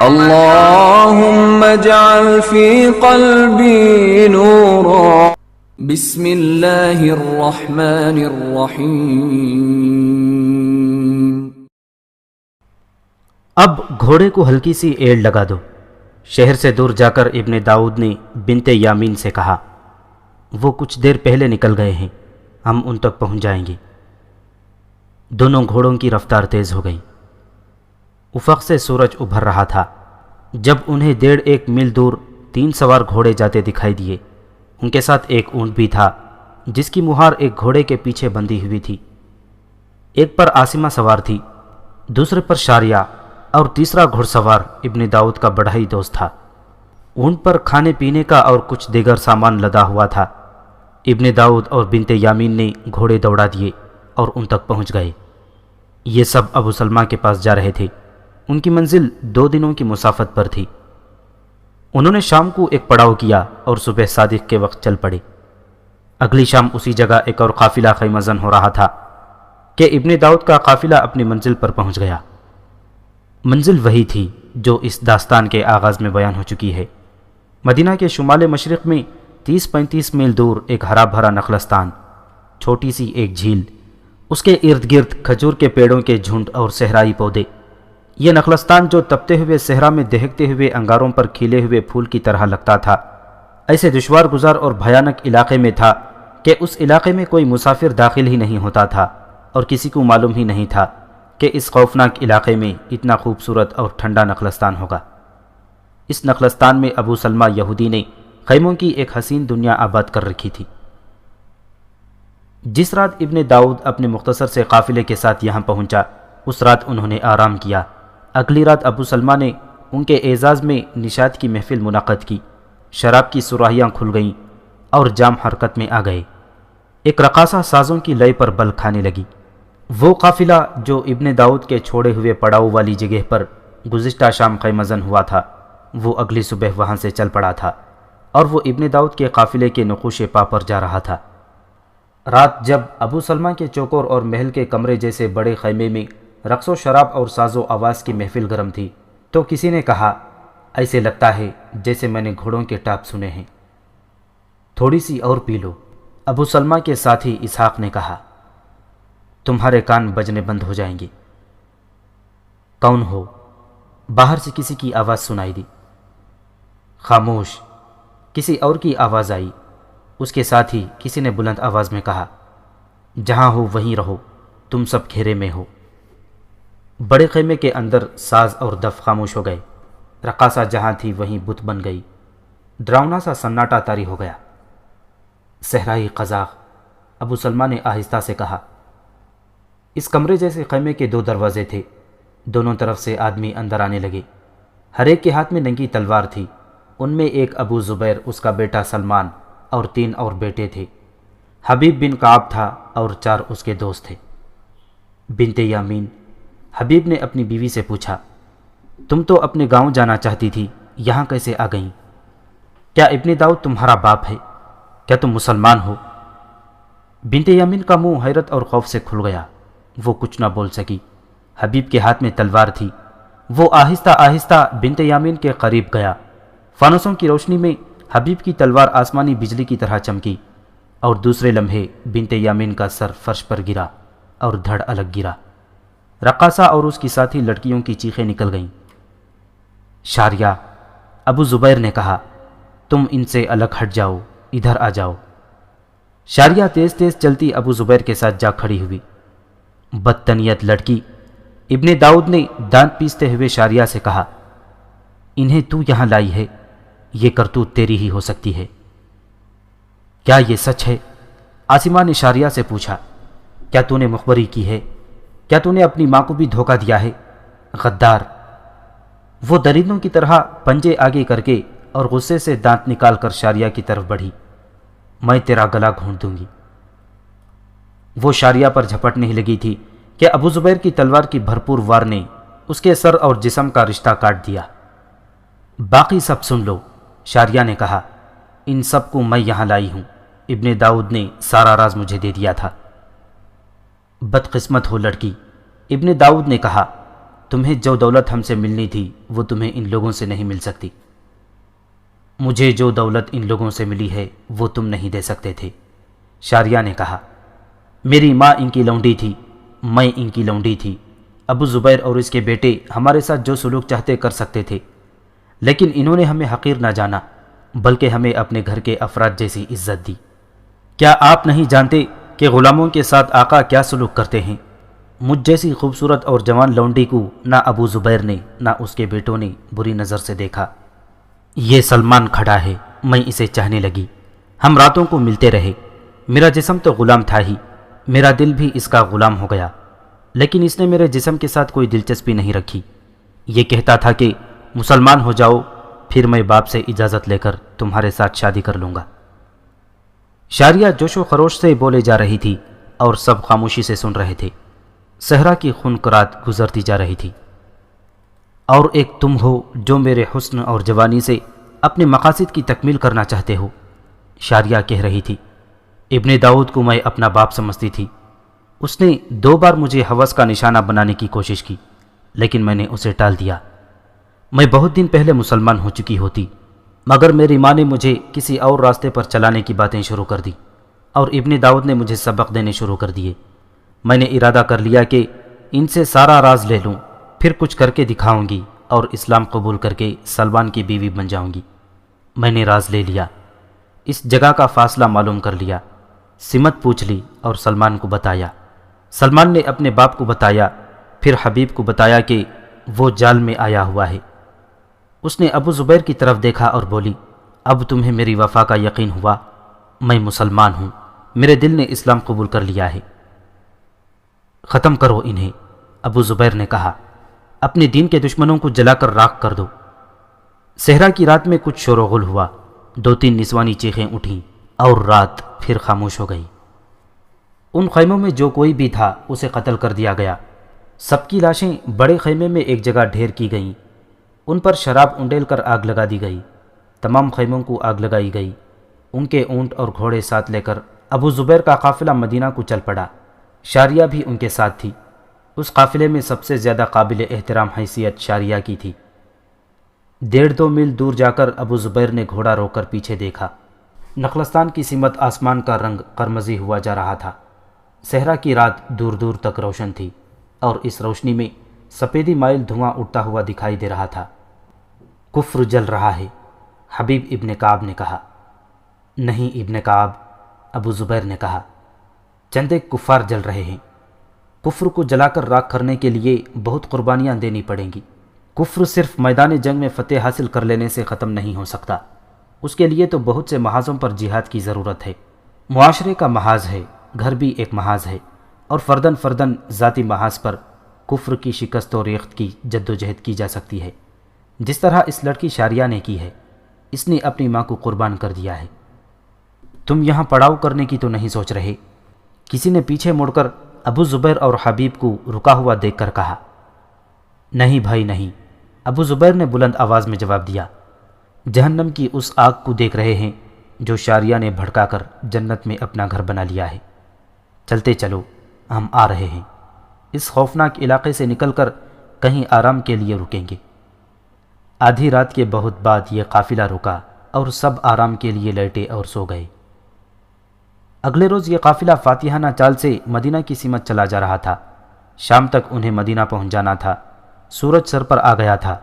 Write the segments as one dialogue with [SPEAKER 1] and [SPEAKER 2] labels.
[SPEAKER 1] اللهم اجعل في قلبي نورا. بسم اللہ الرحمن الرحیم.
[SPEAKER 2] اب گھوڑے کو ہلکی سی ایڑ لگا دو. شہر سے دور جا کر ابن داؤد نے بنت یامین سے کہا، وہ کچھ دیر پہلے نکل گئے ہیں، ہم ان تک پہنچ جائیں گے. دونوں گھوڑوں کی رفتار تیز ہو گئی. افق سے سورج ابھر رہا تھا جب انہیں 1.5 میل دور 3 سوار گھوڑے جاتے دکھائی دیے. ان کے ساتھ ایک اونٹ بھی تھا جس کی مہار ایک گھوڑے کے پیچھے بندھی ہوئی تھی. ایک پر عاصمہ سوار تھی، دوسرے پر شاریہ، اور تیسرا گھڑ سوار ابن داؤد کا بڑا ہی دوست تھا. اونٹ پر کھانے پینے کا اور کچھ دیگر سامان لدا ہوا تھا. ابن داؤد اور بنت یامین نے گھوڑے دوڑا دیے اور ان تک پہنچ گئے. یہ سب ابو سلمہ کے پاس جا رہے تھے. ان کی منزل 2 دنوں کی مسافت پر تھی. انہوں نے شام کو ایک پڑاؤ کیا اور صبح صادق کے وقت چل پڑے. اگلی شام اسی جگہ ایک اور قافلہ خیمہ زن ہو رہا تھا کہ ابن داؤد کا قافلہ اپنی منزل پر پہنچ گیا. منزل وہی تھی جو اس داستان کے آغاز میں بیان ہو چکی ہے. مدینہ کے شمال مشرق میں 30-35 میل دور ایک ہرا بھرا نخلستان، چھوٹی سی ایک جھیل، اس کے ارد گرد کھجور کے پیڑوں کے جھنڈ اور صحرائی پودے. یہ نخلستان جو تپتے ہوئے صحرا میں دہکتے ہوئے انگاروں پر کھلے ہوئے پھول کی طرح لگتا تھا، ایسے دشوار گزار اور بھیانک علاقے میں تھا کہ اس علاقے میں کوئی مسافر داخل ہی نہیں ہوتا تھا اور کسی کو معلوم ہی نہیں تھا کہ اس خوفناک علاقے میں اتنا خوبصورت اور ٹھنڈا نخلستان ہوگا. اس نخلستان میں ابو سلمہ یہودی نے خیموں کی ایک حسین دنیا آباد کر رکھی تھی. جس رات ابن داؤد اپنے مختصر سے قافلے کے ساتھ یہاں پہنچا، اس رات انہوں نے آرام کیا. اگلی رات ابو سلمہ نے ان کے اعزاز میں نشاط کی محفل منعقد کی. شراب کی سراہیاں کھل گئیں اور جام حرکت میں آ گئے. ایک رقاصہ سازوں کی لے پر بل کھانے لگی. وہ قافلہ جو ابن داؤد کے چھوڑے ہوئے پڑاؤ والی جگہ پر گزشتہ شام خیمہ زن ہوا تھا، وہ اگلی صبح وہاں سے چل پڑا تھا اور وہ ابن داؤد کے قافلے کے نقوش پا پر جا رہا تھا. رات جب ابو سلمہ کے چوکور اور محل کے کمرے جیسے بڑے خیمے میں رقص و شراب اور ساز و آواز کی محفل گرم تھی، تو کسی نے کہا، ایسے لگتا ہے جیسے میں نے گھوڑوں کے ٹاپ سنے ہیں. تھوڑی سی اور پی لو. ابو سلمہ کے ساتھی اسحاق نے کہا، تمہارے کان بجنے بند ہو جائیں گے. کون ہو؟ باہر سے کسی کی آواز سنائی دی. خاموش. کسی اور کی آواز آئی. اس کے ساتھ ہی کسی نے بلند آواز میں کہا، جہاں ہو وہیں رہو، تم سب گھیرے میں ہو. بڑے خیمے کے اندر ساز اور دف خاموش ہو گئے. رقاصہ جہاں تھی وہیں بت بن گئی. ڈراؤنا سا سناٹا طاری ہو گیا. صحرائی قزاق. ابو سلمہ نے آہستہ سے کہا. اس کمرے جیسے خیمے کے 2 دروازے تھے. دونوں طرف سے آدمی اندر آنے لگے. ہر ایک کے ہاتھ میں ننگی تلوار تھی. ان میں ایک ابو زبیر، اس کا بیٹا سلمان اور 3 اور بیٹے تھے. حبیب بن کعب تھا اور 4 اس کے دوست تھے. بنت یامین. حبیب نے اپنی بیوی سے پوچھا، تم تو اپنے گاؤں جانا چاہتی تھی، یہاں کیسے آ گئیں؟ کیا ابن داؤد تمہارا باپ ہے؟ کیا تم مسلمان ہو؟ بنت یامین کا منہ حیرت اور خوف سے کھل گیا. وہ کچھ نہ بول سکی. حبیب کے ہاتھ میں تلوار تھی. وہ آہستہ آہستہ بنت یامین کے قریب گیا. فانوسوں کی روشنی میں حبیب کی تلوار آسمانی بجلی کی طرح چمکی اور دوسرے لمحے بنت یامین کا سر فرش پر گرا اور دھڑ الگ گرا. رقاصہ اور اس کی ساتھی لڑکیوں کی چیخیں نکل گئیں. شاریہ. ابو زبیر نے کہا، تم ان سے الگ ہٹ جاؤ، ادھر آ جاؤ. شاریہ تیز تیز چلتی ابو زبیر کے ساتھ جا کھڑی ہوئی. بدتنیت لڑکی. ابن داؤد نے دانت پیستے ہوئے شاریہ سے کہا، انہیں تو یہاں لائی ہے، یہ کرتوت تیری ہی ہو سکتی ہے. کیا یہ سچ ہے؟ عاصمہ نے شاریہ سے پوچھا. کیا تو نے مخبری کی ہے؟ کیا تو نے اپنی ماں کو بھی دھوکہ دیا ہے؟ غدار. وہ درندوں کی طرح پنجے آگے کر کے اور غصے سے دانت نکال کر شاریہ کی طرف بڑھی. میں تیرا گلا گھونٹ دوں گی. وہ شاریہ پر جھپٹنے ہی لگی تھی کہ ابو زبیر کی تلوار کی بھرپور وار نے اس کے سر اور جسم کا رشتہ کاٹ دیا. باقی سب سن لو. شاریہ نے کہا، ان سب کو میں یہاں لائی ہوں. ابن داؤد نے سارا راز مجھے دے دیا تھا. بدقسمت ہو لڑکی. ابن داؤد نے کہا، تمہیں جو دولت ہم سے ملنی تھی وہ تمہیں ان لوگوں سے نہیں مل سکتی۔ مجھے جو دولت ان لوگوں سے ملی ہے وہ تم نہیں دے سکتے تھے۔ شاریہ نے کہا، میری ماں ان کی لونڈی تھی، میں ان کی لونڈی تھی۔ ابو زبیر اور اس کے بیٹے ہمارے ساتھ جو سلوک چاہتے کر سکتے تھے، لیکن انہوں نے ہمیں حقیر نہ جانا بلکہ ہمیں اپنے گھر کے افراد جیسی عزت دی۔ کیا آپ نہیں جانتے کہ غلاموں کے ساتھ آقا کیا سلوک کرتے ہیں؟ مجھ جیسی خوبصورت اور جوان لونڈی کو نہ ابو زبیر نے نہ اس کے بیٹوں نے بری نظر سے دیکھا۔ یہ سلمان کھڑا ہے، میں اسے چاہنے لگی۔ ہم راتوں کو ملتے رہے۔ میرا جسم تو غلام تھا ہی، میرا دل بھی اس کا غلام ہو گیا، لیکن اس نے میرے جسم کے ساتھ کوئی دلچسپی نہیں رکھی۔ یہ کہتا تھا کہ مسلمان ہو جاؤ، پھر میں باپ سے اجازت لے کر تمہارے ساتھ شادی کر لوں گا۔ شاریہ جوش و خروش سے بولے جا رہی تھی اور سب خاموشی سے سن رہے تھے۔ صحرا کی خنک رات گزرتی جا رہی تھی، اور ایک تم ہو جو میرے حسن اور جوانی سے اپنے مقاصد کی تکمیل کرنا چاہتے ہو۔ شاریہ کہہ رہی تھی، ابن داؤد کو میں اپنا باپ سمجھتی تھی۔ اس نے 2 بار مجھے ہوس کا نشانہ بنانے کی کوشش کی، لیکن میں نے اسے ٹال دیا۔ میں بہت دن پہلے مسلمان ہو چکی ہوتی، مگر میری ماں نے مجھے کسی اور راستے پر چلانے کی باتیں شروع کر دی، اور ابن داؤد نے مجھے سبق دینے شروع کر دیے۔ میں نے ارادہ کر لیا کہ ان سے سارا راز لے لوں، پھر کچھ کر کے دکھاؤں گی اور اسلام قبول کر کے سلمان کی بیوی بن جاؤں گی۔ میں نے راز لے لیا، اس جگہ کا فاصلہ معلوم کر لیا، سمت پوچھ لی اور سلمان کو بتایا۔ سلمان نے اپنے باپ کو بتایا، پھر حبیب کو بتایا کہ وہ جال میں آیا ہوا ہے۔ اس نے ابو زبیر کی طرف دیکھا اور بولی، اب تمہیں میری وفا کا یقین ہوا؟ میں مسلمان ہوں، میرے دل نے اسلام قبول کر لیا ہے۔ ختم کرو انہیں، ابو زبیر نے کہا، اپنے دین کے دشمنوں کو جلا کر راکھ کر دو۔ صحرا کی رات میں کچھ شور و غل ہوا، 2-3 نسوانی چیخیں اٹھیں اور رات پھر خاموش ہو گئی۔ ان خیموں میں جو کوئی بھی تھا اسے قتل کر دیا گیا۔ سب کی لاشیں بڑے خیمے میں ایک جگہ ڈھیر کی گئیں، ان پر شراب انڈیل کر آگ لگا دی گئی۔ تمام خیموں کو آگ لگائی گئی۔ ان کے اونٹ اور گھوڑے ساتھ لے کر ابو زبیر کا قافلہ مدینہ کو چل پڑا۔ شاریہ بھی ان کے ساتھ تھی۔ اس قافلے میں سب سے زیادہ قابل احترام حیثیت شاریہ کی تھی۔ 1.5-2 میل دور جا کر ابو زبیر نے گھوڑا روک کر پیچھے دیکھا۔ نخلستان کی سمت آسمان کا رنگ قرمزی ہوا جا رہا تھا۔ صحرا کی رات دور دور تک روشن تھی، اور اس روشنی میں سفیدی مائل دھواں اٹھتا ہوا دکھائی دے رہا تھا۔ کفر جل رہا ہے، حبیب ابن کعب نے کہا۔ نہیں ابن کعب، ابو زبیر نے کہا، چند ایک کفار جل رہے ہیں۔ کفر کو جلا کر راکھ کرنے کے لیے بہت قربانیاں دینی پڑیں گی۔ کفر صرف میدان جنگ میں فتح حاصل کر لینے سے ختم نہیں ہو سکتا، اس کے لیے تو بہت سے محاذوں پر جہاد کی ضرورت ہے۔ معاشرے کا محاذ ہے، گھر بھی ایک محاذ ہے، اور فردن فردن ذاتی محاذ پر کفر کی شکست و ریخت کی جد و جہد کی جا سکتی ہے، جس طرح اس لڑکی شاریہ نے کی ہے۔ اس نے اپنی ماں کو قربان کر دیا ہے۔ تم یہاں پڑاؤ کرنے کی تو نہیں سوچ رہے؟ کسی نے پیچھے مڑ کر ابو زبیر اور حبیب کو رکا ہوا دیکھ کر کہا۔ نہیں بھائی نہیں، ابو زبیر نے بلند آواز میں جواب دیا، جہنم کی اس آگ کو دیکھ رہے ہیں جو شاریہ نے بھڑکا کر جنت میں اپنا گھر بنا لیا ہے۔ چلتے چلو، ہم آ رہے ہیں۔ اس خوفناک علاقے سے نکل کر کہیں آرام کے لیے رکیں گے۔ آدھی رات کے بہت بعد یہ قافلہ رکا اور سب آرام کے لیے لیٹے اور سو گئے۔ اگلے روز یہ قافلہ فاتحانہ چال سے مدینہ کی سمت چلا جا رہا تھا۔ شام تک انہیں مدینہ پہنچ جانا تھا۔ سورج سر پر آ گیا تھا۔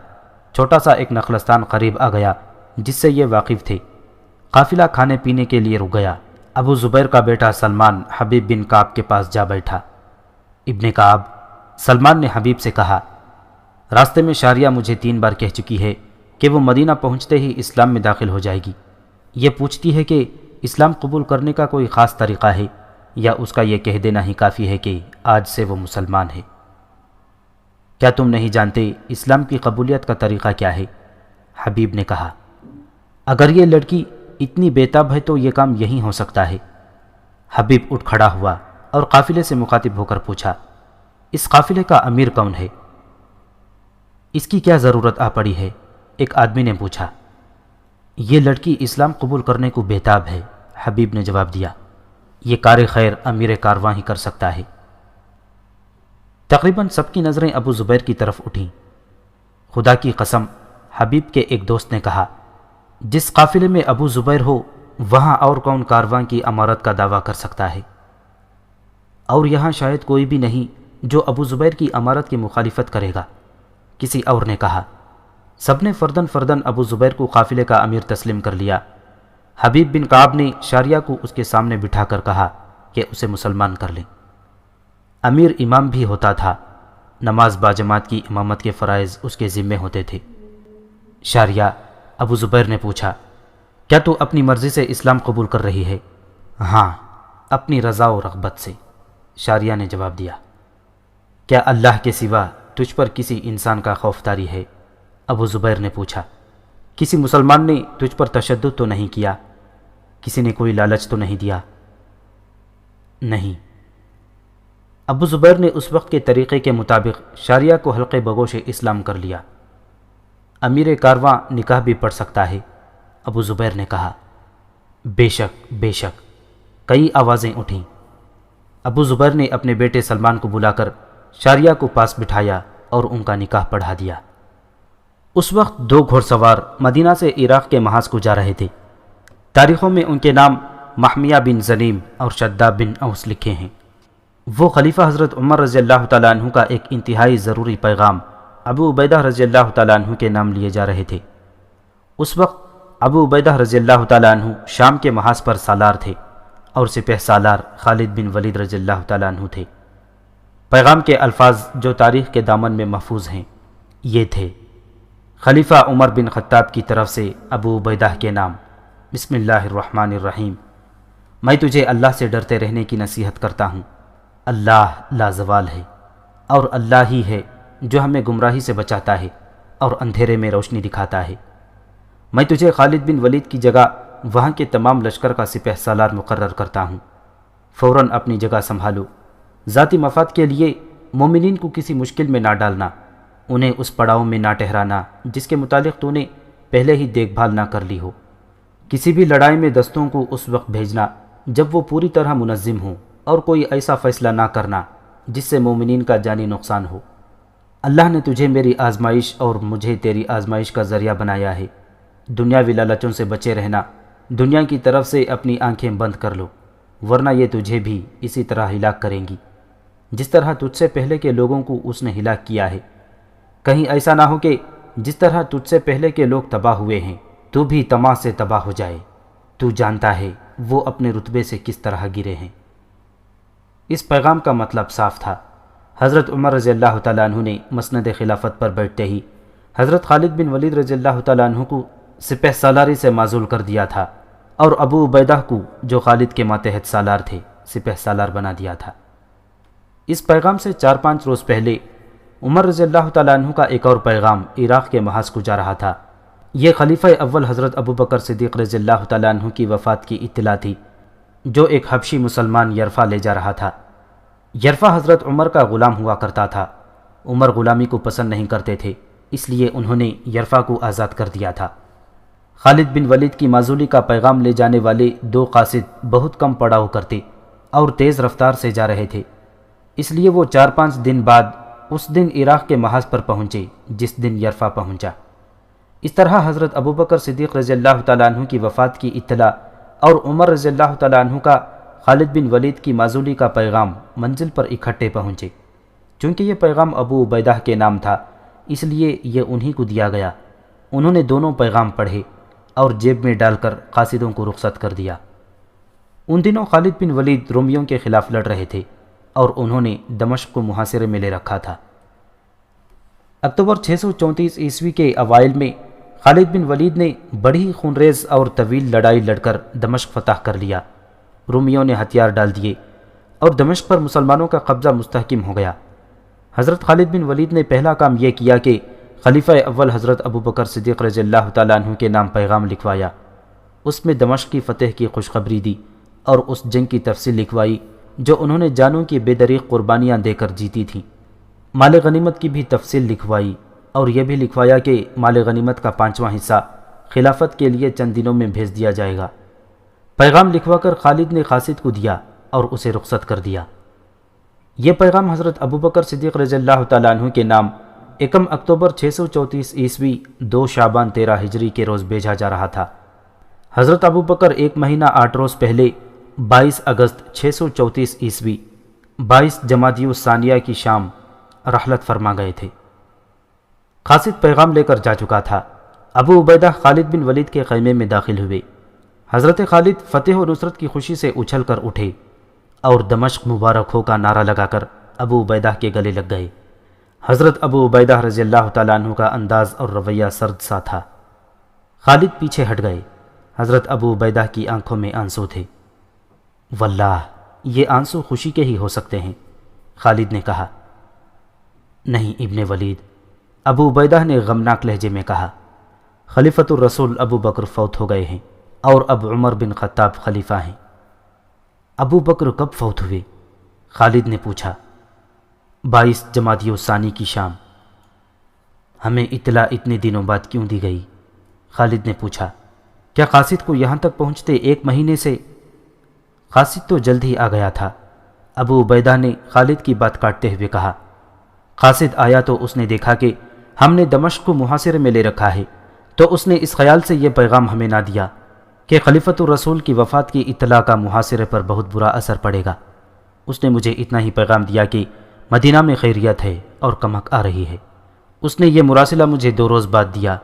[SPEAKER 2] چھوٹا سا ایک نخلستان قریب آ گیا جس سے یہ واقف تھے۔ قافلہ کھانے پینے کے لیے رک گیا۔ ابو زبیر کا بیٹا سلمان حبیب بن کعب کے پاس جا بیٹھا۔ ابن کعب، سلمان نے حبیب سے کہا، راستے میں شاریہ مجھے 3 بار کہہ چکی ہے کہ وہ مدینہ پہنچتے ہی اسلام میں داخل ہو جائے گی۔ یہ پوچھتی ہے کہ اسلام قبول کرنے کا کوئی خاص طریقہ ہے، یا اس کا یہ کہہ دینا ہی کافی ہے کہ آج سے وہ مسلمان ہے۔ کیا تم نہیں جانتے اسلام کی قبولیت کا طریقہ کیا ہے؟ حبیب نے کہا، اگر یہ لڑکی اتنی بےتاب ہے تو یہ کام یہی ہو سکتا ہے۔ حبیب اٹھ کھڑا ہوا اور قافلے سے مخاطب ہو کر پوچھا، اس قافلے کا امیر کون ہے؟ اس کی کیا ضرورت آ پڑی ہے؟ ایک آدمی نے پوچھا۔ یہ لڑکی اسلام قبول کرنے کو بےتاب ہے، حبیب نے جواب دیا۔ یہ کار خیر امیر کارواں ہی کر سکتا ہے۔ تقریباً سب کی نظریں ابو زبیر کی طرف اٹھیں۔ خدا کی قسم، حبیب کے ایک دوست نے کہا، جس قافلے میں ابو زبیر ہو وہاں اور کون کارواں کی امارت کا دعویٰ کر سکتا ہے؟ اور یہاں شاید کوئی بھی نہیں جو ابو زبیر کی امارت کی مخالفت کرے گا، کسی اور نے کہا۔ سب نے فردن فردن ابو زبیر کو قافلے کا امیر تسلیم کر لیا۔ حبیب بن کعب نے شاریہ کو اس کے سامنے بٹھا کر کہا کہ اسے مسلمان کر لیں۔ امیر امام بھی ہوتا تھا، نماز باجماعت کی امامت کے فرائض اس کے ذمے ہوتے تھے۔ شاریہ، ابو زبیر نے پوچھا، کیا تو اپنی مرضی سے اسلام قبول کر رہی ہے؟ ہاں، اپنی رضا و رغبت سے، شاریہ نے جواب دیا۔ کیا اللہ کے سوا تجھ پر کسی انسان کا خوف طاری ہے؟ ابو زبیر نے پوچھا۔ کسی مسلمان نے تجھ پر تشدد تو نہیں کیا؟ کسی نے کوئی لالچ تو نہیں دیا؟ نہیں۔ ابو زبیر نے اس وقت کے طریقے کے مطابق شاریہ کو حلقے بگوش اسلام کر لیا۔ امیر کارواں نکاح بھی پڑھ سکتا ہے؟ ابو زبیر نے کہا۔ بے شک، بے شک، کئی آوازیں اٹھیں۔ ابو زبیر نے اپنے بیٹے سلمان کو بلا کر شاریہ کو پاس بٹھایا اور ان کا نکاح پڑھا دیا۔ اس وقت 2 گھوڑ سوار مدینہ سے عراق کے محاذ کو جا رہے تھے۔ تاریخوں میں ان کے نام محمیہ بن زنیم اور شداب بن اوس لکھے ہیں۔ وہ خلیفہ حضرت عمر رضی اللہ تعالیٰ عنہ کا ایک انتہائی ضروری پیغام ابو عبیدہ رضی اللہ تعالیٰ عنہ کے نام لیے جا رہے تھے۔ اس وقت ابو عبیدہ رضی اللہ تعالیٰ عنہ شام کے محاذ پر سالار تھے اور سپہ سالار خالد بن ولید رضی اللہ تعالیٰ عنہ تھے۔ پیغام کے الفاظ جو تاریخ کے دامن میں محفوظ ہیں یہ تھے: خلیفہ عمر بن خطاب کی طرف سے ابو عبیدہ کے نام، بسم اللہ الرحمن الرحیم، میں تجھے اللہ سے ڈرتے رہنے کی نصیحت کرتا ہوں۔ اللہ لازوال ہے اور اللہ ہی ہے جو ہمیں گمراہی سے بچاتا ہے اور اندھیرے میں روشنی دکھاتا ہے۔ میں تجھے خالد بن ولید کی جگہ وہاں کے تمام لشکر کا سپہ سالار مقرر کرتا ہوں۔ فوراً اپنی جگہ سنبھالو، ذاتی مفاد کے لیے مومنین کو کسی مشکل میں نہ ڈالنا، انہیں اس پڑاؤ میں نہ ٹھہرانا جس کے متعلق تو نے پہلے ہی دیکھ بھال نہ کر لی ہو۔ کسی بھی لڑائی میں دستوں کو اس وقت بھیجنا جب وہ پوری طرح منظم ہوں، اور کوئی ایسا فیصلہ نہ کرنا جس سے مومنین کا جانی نقصان ہو۔ اللہ نے تجھے میری آزمائش اور مجھے تیری آزمائش کا ذریعہ بنایا ہے۔ دنیاوی لالچوں سے بچے رہنا، دنیا کی طرف سے اپنی آنکھیں بند کر لو، ورنہ یہ تجھے بھی اسی طرح ہلاک کریں گی جس طرح تجھ سے پہلے کے لوگوں کو اس نے ہلاک کیا ہے۔ کہیں ایسا نہ ہو کہ جس طرح تجھ سے پہلے کے لوگ تباہ ہوئے ہیں تو بھی طمع سے تباہ ہو جائے۔ تو جانتا ہے وہ اپنے رتبے سے کس طرح گرے ہیں۔ اس پیغام کا مطلب صاف تھا۔ حضرت عمر رضی اللہ تعالیٰ عنہ نے مسند خلافت پر بیٹھتے ہی حضرت خالد بن ولید رضی اللہ تعالیٰ عنہ کو سپہ سالاری سے معزول کر دیا تھا، اور ابو عبیدہ کو جو خالد کے ماتحت سالار تھے سپہ سالار بنا دیا تھا۔ اس پیغام سے 4-5 روز پہلے عمر رضی اللہ تعالیٰ عنہ کا ایک اور پیغام عراق کے محاذ کو جا رہا تھا۔ یہ خلیفہ اول حضرت ابو بکر صدیق رضی اللہ تعالیٰ عنہ کی وفات کی اطلاع تھی، جو ایک حبشی مسلمان یرفا لے جا رہا تھا۔ یرفا حضرت عمر کا غلام ہوا کرتا تھا۔ عمر غلامی کو پسند نہیں کرتے تھے، اس لیے انہوں نے یرفا کو آزاد کر دیا تھا۔ خالد بن ولید کی معزولی کا پیغام لے جانے والے 2 قاصد بہت کم پڑاؤ کرتے اور تیز رفتار سے جا رہے تھے، اس لیے وہ 4-5 دن بعد اس دن عراق کے محاذ پر پہنچے جس دن یرفا پہنچا۔ اس طرح حضرت ابو بکر صدیق رضی اللہ تعالیٰ عنہ کی وفات کی اطلاع اور عمر رضی اللہ تعالیٰ عنہ کا خالد بن ولید کی معزولی کا پیغام منزل پر اکٹھے پہنچے۔ چونکہ یہ پیغام ابو عبیدہ کے نام تھا اس لیے یہ انہی کو دیا گیا۔ انہوں نے دونوں پیغام پڑھے اور جیب میں ڈال کر قاصدوں کو رخصت کر دیا۔ ان دنوں خالد بن ولید رومیوں کے خلاف لڑ رہے تھے اور انہوں نے دمشق کو محاصرے میں لے رکھا تھا۔ اکتوبر 634 عیسوی کے اوائل میں خالد بن ولید نے بڑی خونریز اور طویل لڑائی لڑ کر دمشق فتح کر لیا۔ رومیوں نے ہتھیار ڈال دیے اور دمشق پر مسلمانوں کا قبضہ مستحکم ہو گیا۔ حضرت خالد بن ولید نے پہلا کام یہ کیا کہ خلیفہ اول حضرت ابو بکر صدیق رضی اللہ تعالیٰ عنہ کے نام پیغام لکھوایا۔ اس میں دمشق کی فتح کی خوشخبری دی اور اس جنگ کی تفصیل لکھوائی جو انہوں نے جانوں کی بے دریغ قربانیاں دے کر جیتی تھیں۔ مال غنیمت کی بھی تفصیل لکھوائی اور یہ بھی لکھوایا کہ مال غنیمت کا 5واں حصہ خلافت کے لیے چند دنوں میں بھیج دیا جائے گا۔ پیغام لکھوا کر خالد نے قاصد کو دیا اور اسے رخصت کر دیا۔ یہ پیغام حضرت ابو بکر صدیق رضی اللہ تعالیٰ عنہ کے نام 1 اکتوبر 634 عیسوی 2 شعبان 13 ہجری کے روز بھیجا جا رہا تھا۔ حضرت ابو بکر 1 مہینہ 8 روز پہلے 22 اگست 634 عیسوی 22 جمادی الثانیہ کی شام رحلت فرما گئے تھے۔ قاصد پیغام لے کر جا چکا تھا۔ ابو عبیدہ خالد بن ولید کے خیمے میں داخل ہوئے۔ حضرت خالد فتح و نصرت کی خوشی سے اچھل کر اٹھے اور دمشق مبارک ہو کا نعرہ لگا کر ابو عبیدہ کے گلے لگ گئے۔ حضرت ابو عبیدہ رضی اللہ تعالیٰ عنہ کا انداز اور رویہ سرد سا تھا۔ خالد پیچھے ہٹ گئے۔ حضرت ابو عبیدہ کی آنکھوں میں آنسو تھے۔ واللہ یہ آنسو خوشی کے ہی ہو سکتے ہیں، خالد نے کہا۔ نہیں ابن ولید، ابو عبیدہ نے غمناک لہجے میں کہا، خلیفۃ الرسول ابو بکر فوت ہو گئے ہیں اور اب عمر بن خطاب خلیفہ ہیں۔ ابو بکر کب فوت ہوئے؟ خالد نے پوچھا۔ 22 جمادی الثانی کی شام۔ ہمیں اطلاع اتنے دنوں بعد کیوں دی گئی؟ خالد نے پوچھا۔ کیا قاصد کو یہاں تک پہنچتے 1 مہینے سے؟ قاصد تو جلد ہی آ گیا تھا، ابو عبیدہ نے خالد کی بات کاٹتے ہوئے کہا۔ قاصد آیا تو اس نے دیکھا کہ ہم نے دمشق کو محاصرے میں لے رکھا ہے، تو اس نے اس خیال سے یہ پیغام ہمیں نہ دیا کہ خلیفۃ الرسول کی وفات کی اطلاع کا محاصرے پر بہت برا اثر پڑے گا۔ اس نے مجھے اتنا ہی پیغام دیا کہ مدینہ میں خیریت ہے اور کمک آ رہی ہے۔ اس نے یہ مراسلہ مجھے 2 روز بعد دیا۔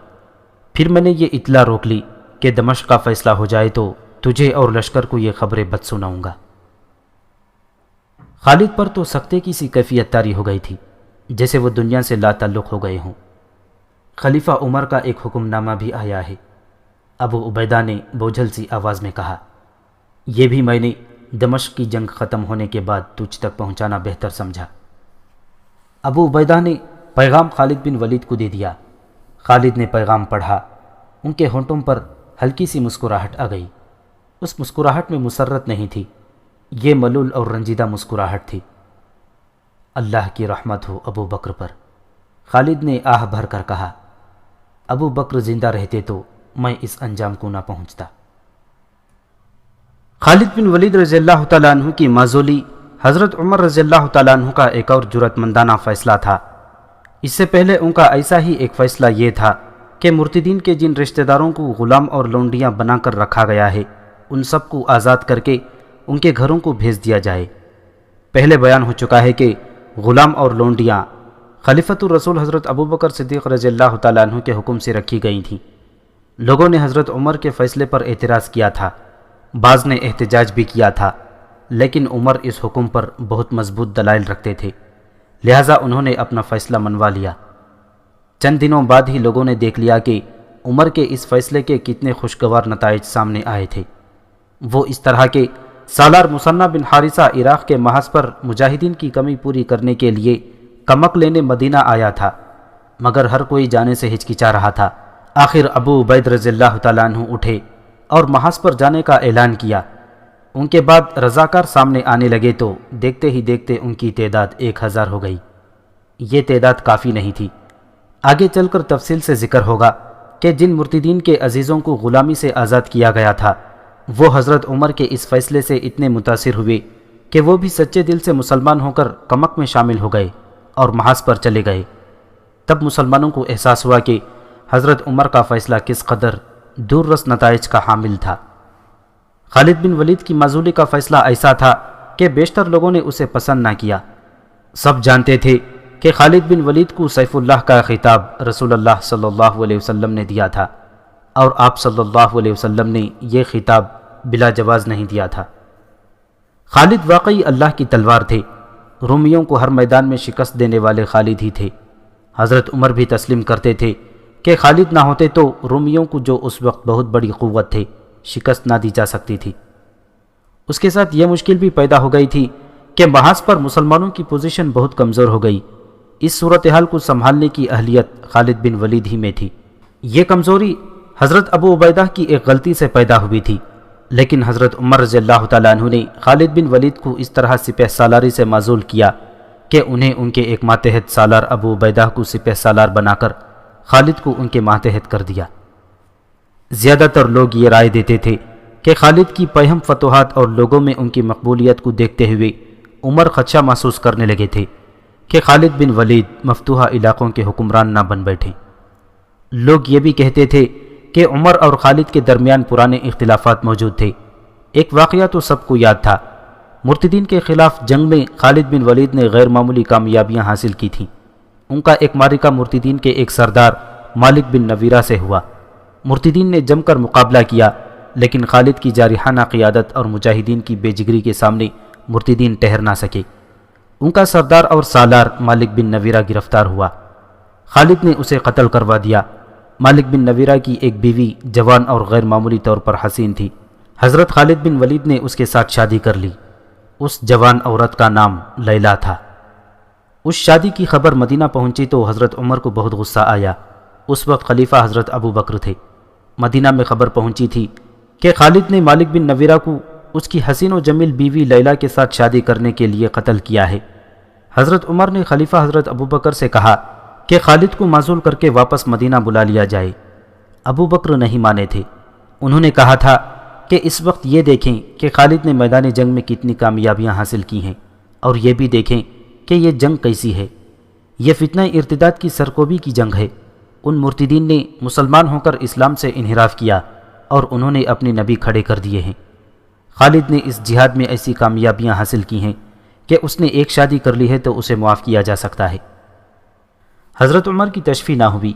[SPEAKER 2] پھر میں نے یہ اطلاع روک لی کہ دمشق کا فیصلہ ہو جائے تو تجھے اور لشکر کو یہ خبریں بد سناؤں گا۔ خالد پر تو سکتے کی سی کیفیت طاری ہو گئی تھی، جیسے وہ دنیا سے لا تعلق ہو گئے ہوں۔ خلیفہ عمر کا ایک حکم نامہ بھی آیا ہے، ابو عبیدہ نے بوجھل سی آواز میں کہا۔ یہ بھی میں نے دمشق کی جنگ ختم ہونے کے بعد تجھ تک پہنچانا بہتر سمجھا۔ ابو عبیدہ نے پیغام خالد بن ولید کو دے دیا۔ خالد نے پیغام پڑھا۔ ان کے ہونٹوں پر ہلکی سی مسکراہٹ آ گئی۔ اس مسکراہٹ میں مسرت نہیں تھی، یہ ملول اور رنجیدہ مسکراہٹ تھی۔ اللہ کی رحمت ہو ابو بکر پر، خالد نے آہ بھر کر کہا۔ ابو بکر زندہ رہتے تو میں اس انجام کو نہ پہنچتا۔ خالد بن ولید رضی اللہ تعالیٰ عنہ کی معزولی حضرت عمر رضی اللہ تعالیٰ عنہ کا ایک اور جرأت مندانہ فیصلہ تھا۔ اس سے پہلے ان کا ایسا ہی ایک فیصلہ یہ تھا کہ مرتدین کے جن رشتہ داروں کو غلام اور لونڈیاں بنا کر رکھا گیا ہے، ان سب کو آزاد کر کے ان کے گھروں کو بھیج دیا جائے۔ پہلے بیان ہو چکا ہے کہ غلام اور لونڈیاں خلیفۃ الرسول حضرت ابو بکر صدیق رضی اللہ تعالیٰ عنہ کے حکم سے رکھی گئی تھیں۔ لوگوں نے حضرت عمر کے فیصلے پر اعتراض کیا تھا، بعض نے احتجاج بھی کیا تھا، لیکن عمر اس حکم پر بہت مضبوط دلائل رکھتے تھے، لہٰذا انہوں نے اپنا فیصلہ منوا لیا۔ چند دنوں بعد ہی لوگوں نے دیکھ لیا کہ عمر کے اس فیصلے کے کتنے خوشگوار نتائج سامنے آئے تھے۔ وہ اس طرح کہ سالار مثنہ بن حارثہ عراق کے محاذ پر مجاہدین کی کمی پوری کرنے کے لیے کمک لینے مدینہ آیا تھا، مگر ہر کوئی جانے سے ہچکچا رہا تھا۔ آخر ابو عبید رضی اللہ تعالیٰ عنہ اٹھے اور محاذ پر جانے کا اعلان کیا۔ ان کے بعد رضاکار سامنے آنے لگے تو دیکھتے ہی دیکھتے ان کی تعداد 1000 ہو گئی۔ یہ تعداد کافی نہیں تھی۔ آگے چل کر تفصیل سے ذکر ہوگا کہ جن مرتدین کے عزیزوں کو غلامی سے آزاد کیا گیا تھا، وہ حضرت عمر کے اس فیصلے سے اتنے متاثر ہوئے کہ وہ بھی سچے دل سے مسلمان ہو کر کمک میں شامل ہو گئے اور محاذ پر چلے گئے۔ تب مسلمانوں کو احساس ہوا کہ حضرت عمر کا فیصلہ کس قدر دور رس نتائج کا حامل تھا۔ خالد بن ولید کی معزولی کا فیصلہ ایسا تھا کہ بیشتر لوگوں نے اسے پسند نہ کیا۔ سب جانتے تھے کہ خالد بن ولید کو سیف اللہ کا خطاب رسول اللہ صلی اللہ علیہ وسلم نے دیا تھا، اور آپ صلی اللہ علیہ وسلم نے یہ خطاب بلا جواز نہیں دیا تھا۔ خالد واقعی اللہ کی تلوار تھے، رومیوں کو ہر میدان میں شکست دینے والے خالد ہی تھے۔ حضرت عمر بھی تسلیم کرتے تھے کہ خالد نہ ہوتے تو رومیوں کو، جو اس وقت بہت بڑی قوت تھے، شکست نہ دی جا سکتی تھی۔ اس کے ساتھ یہ مشکل بھی پیدا ہو گئی تھی کہ محاذ پر مسلمانوں کی پوزیشن بہت کمزور ہو گئی۔ اس صورتحال کو سنبھالنے کی اہلیت خالد بن ولید ہی میں تھی۔ یہ کمزوری حضرت ابو عبیدہ کی ایک غلطی سے پیدا ہوئی تھی، لیکن حضرت عمر رضی اللہ تعالیٰ عنہ نے خالد بن ولید کو اس طرح سپہ سالاری سے معزول کیا کہ انہیں ان کے ایک ماتحت سالار ابو عبیدہ کو سپہ سالار بنا کر خالد کو ان کے ماتحت کر دیا۔ زیادہ تر لوگ یہ رائے دیتے تھے کہ خالد کی پہم فتوحات اور لوگوں میں ان کی مقبولیت کو دیکھتے ہوئے عمر خدشہ محسوس کرنے لگے تھے کہ خالد بن ولید مفتوحہ علاقوں کے حکمران نہ بن بیٹھے۔ لوگ یہ بھی کہتے تھے کہ عمر اور خالد کے درمیان پرانے اختلافات موجود تھے۔ ایک واقعہ تو سب کو یاد تھا، مرتدین کے خلاف جنگ میں خالد بن ولید نے غیر معمولی کامیابیاں حاصل کی تھیں۔ ان کا ایک معرکہ مرتدین کے ایک سردار مالک بن نویرہ سے ہوا۔ مرتدین نے جم کر مقابلہ کیا، لیکن خالد کی جارحانہ قیادت اور مجاہدین کی بے جگری کے سامنے مرتدین ٹھہر نہ سکے۔ ان کا سردار اور سالار مالک بن نویرہ گرفتار ہوا۔ خالد نے اسے قتل کروا دیا۔ مالک بن نویرہ کی ایک بیوی جوان اور غیر معمولی طور پر حسین تھی۔ حضرت خالد بن ولید نے اس کے ساتھ شادی کر لی۔ اس جوان عورت کا نام لیلا تھا۔ اس شادی کی خبر مدینہ پہنچی تو حضرت عمر کو بہت غصہ آیا۔ اس وقت خلیفہ حضرت ابو بکر تھے۔ مدینہ میں خبر پہنچی تھی کہ خالد نے مالک بن نویرہ کو اس کی حسین و جمیل بیوی لیلا کے ساتھ شادی کرنے کے لیے قتل کیا ہے۔ حضرت عمر نے خلیفہ حضرت ابو بکر سے کہا کہ خالد کو معزول کر کے واپس مدینہ بلا لیا جائے۔ ابو بکر نہیں مانے تھے۔ انہوں نے کہا تھا کہ اس وقت یہ دیکھیں کہ خالد نے میدان جنگ میں کتنی کامیابیاں حاصل کی ہیں، اور یہ بھی دیکھیں کہ یہ جنگ کیسی ہے۔ یہ فتنہ ارتداد کی سرکوبی کی جنگ ہے۔ ان مرتدین نے مسلمان ہو کر اسلام سے انحراف کیا اور انہوں نے اپنے نبی کھڑے کر دیے ہیں۔ خالد نے اس جہاد میں ایسی کامیابیاں حاصل کی ہیں کہ اس نے ایک شادی کر لی ہے تو اسے معاف کیا جا سکتا ہے۔ حضرت عمر کی تشفی نہ ہوئی،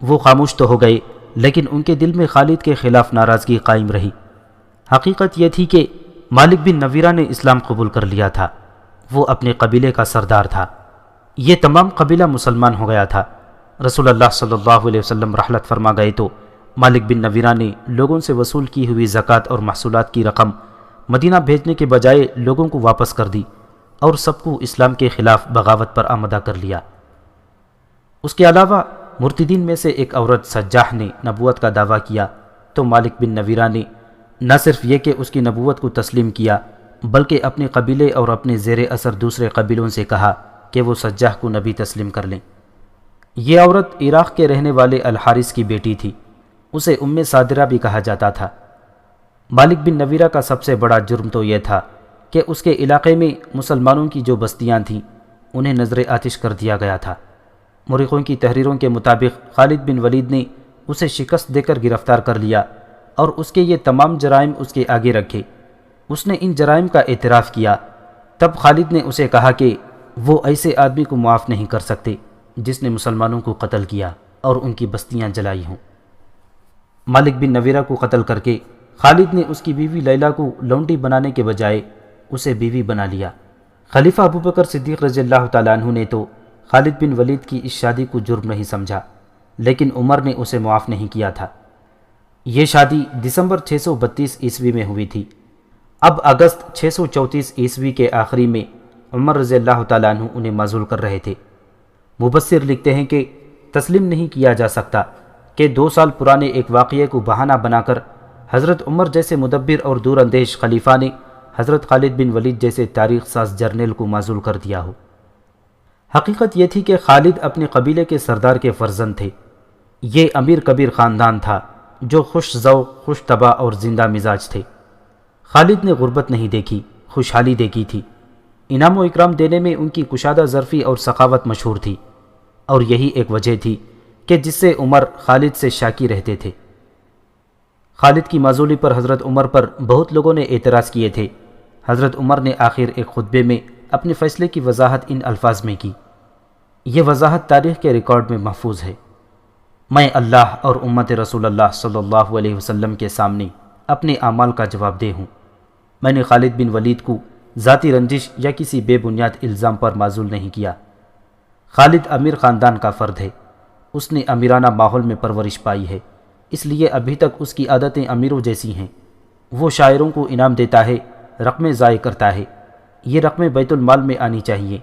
[SPEAKER 2] وہ خاموش تو ہو گئے، لیکن ان کے دل میں خالد کے خلاف ناراضگی قائم رہی۔ حقیقت یہ تھی کہ مالک بن نویرہ نے اسلام قبول کر لیا تھا۔ وہ اپنے قبیلے کا سردار تھا۔ یہ تمام قبیلہ مسلمان ہو گیا تھا۔ رسول اللہ صلی اللہ علیہ وسلم رحلت فرما گئے تو مالک بن نویرہ نے لوگوں سے وصول کی ہوئی زکوٰۃ اور محصولات کی رقم مدینہ بھیجنے کے بجائے لوگوں کو واپس کر دی اور سب کو اسلام کے خلاف بغاوت پر آمادہ کر لیا۔ اس کے علاوہ مرتدین میں سے ایک عورت سجاح نے نبوت کا دعویٰ کیا تو مالک بن نویرہ نے نہ صرف یہ کہ اس کی نبوت کو تسلیم کیا، بلکہ اپنے قبیلے اور اپنے زیر اثر دوسرے قبیلوں سے کہا کہ وہ سجاح کو نبی تسلیم کر لیں۔ یہ عورت عراق کے رہنے والے الحارث کی بیٹی تھی۔ اسے ام صادرہ بھی کہا جاتا تھا۔ مالک بن نویرہ کا سب سے بڑا جرم تو یہ تھا کہ اس کے علاقے میں مسلمانوں کی جو بستیاں تھیں انہیں نظر آتش کر دیا گیا تھا۔ مورخوں کی تحریروں کے مطابق خالد بن ولید نے اسے شکست دے کر گرفتار کر لیا اور اس کے یہ تمام جرائم اس کے آگے رکھے۔ اس نے ان جرائم کا اعتراف کیا۔ تب خالد نے اسے کہا کہ وہ ایسے آدمی کو معاف نہیں کر سکتے جس نے مسلمانوں کو قتل کیا اور ان کی بستیاں جلائی ہوں۔ مالک بن نویرہ کو قتل کر کے خالد نے اس کی بیوی لیلا کو لونڈی بنانے کے بجائے اسے بیوی بنا لیا۔ خلیفہ ابو بکر صدیق رضی اللہ تعالیٰ عنہ نے تو خالد بن ولید کی اس شادی کو جرم نہیں سمجھا، لیکن عمر نے اسے معاف نہیں کیا تھا۔ یہ شادی دسمبر 632 عیسوی میں ہوئی تھی۔ اب اگست 634 عیسوی کے آخری میں عمر رضی اللہ تعالیٰ عنہ انہیں معزول کر رہے تھے۔ مبصر لکھتے ہیں کہ تسلیم نہیں کیا جا سکتا کہ 2 سال پرانے ایک واقعے کو بہانہ بنا کر حضرت عمر جیسے مدبر اور دور اندیش خلیفہ نے حضرت خالد بن ولید جیسے تاریخ ساز جرنیل کو معزول کر دیا ہو۔ حقیقت یہ تھی کہ خالد اپنے قبیلے کے سردار کے فرزند تھے۔ یہ امیر کبیر خاندان تھا جو خوش ذوق، خوش طبع اور زندہ مزاج تھے۔ خالد نے غربت نہیں دیکھی، خوشحالی دیکھی تھی۔ انعام و اکرام دینے میں ان کی کشادہ ظرفی اور سخاوت مشہور تھی، اور یہی ایک وجہ تھی کہ جس سے عمر خالد سے شاکی رہتے تھے۔ خالد کی معزولی پر حضرت عمر پر بہت لوگوں نے اعتراض کیے تھے۔ حضرت عمر نے آخر ایک خطبے میں اپنے فیصلے کی وضاحت ان الفاظ میں کی۔ یہ وضاحت تاریخ کے ریکارڈ میں محفوظ ہے۔ میں اللہ اور امت رسول اللہ صلی اللہ علیہ وسلم کے سامنے اپنے اعمال کا جواب دہ ہوں۔ میں نے خالد بن ولید کو ذاتی رنجش یا کسی بے بنیاد الزام پر معزول نہیں کیا۔ خالد امیر خاندان کا فرد ہے۔ اس نے امیرانہ ماحول میں پرورش پائی ہے، اس لیے ابھی تک اس کی عادتیں امیروں جیسی ہیں۔ وہ شاعروں کو انعام دیتا ہے، رقمیں ضائع کرتا ہے۔ یہ رقمیں بیت المال میں آنی چاہیے